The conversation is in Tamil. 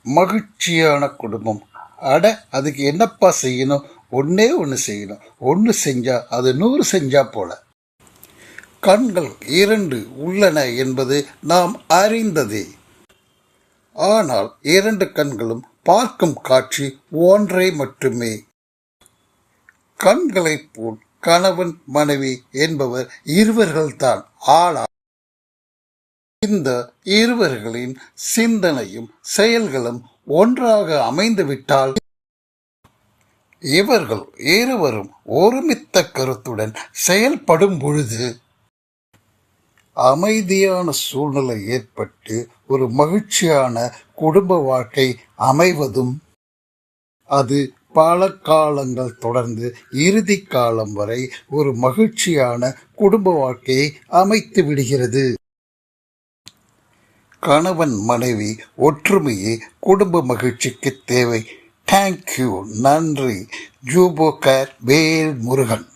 மகிழ்ச்சியான குடும்பம். அட, அதுக்கு என்னப்பா செய்யணும்? ஒன்னே ஒன்று செய்யணும். ஒன்று செஞ்சா அது 100 செஞ்சா போல. கண்கள் 2 உள்ளன என்பது நாம் அறிந்ததே. ஆனால் 2 கண்களும் பார்க்கும் காட்சி ஒன்றே மட்டுமே. கண்களைப் போல் கணவன் மனைவி என்பவர் இருவர்கள்தான். ஆனால் இந்த இருவர்களின் சிந்தனையும் செயல்களும் ஒன்றாக அமைந்துவிட்டால் இவர்கள் இருவரும் ஒருமித்த கருத்துடன் செயல்படும் பொழுது அமைதியான சூழ்நிலை ஏற்பட்டு ஒரு மகிழ்ச்சியான குடும்ப வாழ்க்கை அமைவதும் அது பல காலங்கள் தொடர்ந்து இறுதி காலம் வரை ஒரு மகிழ்ச்சியான குடும்ப வாழ்க்கையை அமைத்து விடுகிறது. கணவன் மனைவி ஒற்றுமையே குடும்ப மகிழ்ச்சிக்கு தேவை. தேங்க்யூ. நன்றி. ஜூபோ கேர் வேல் முருகன்.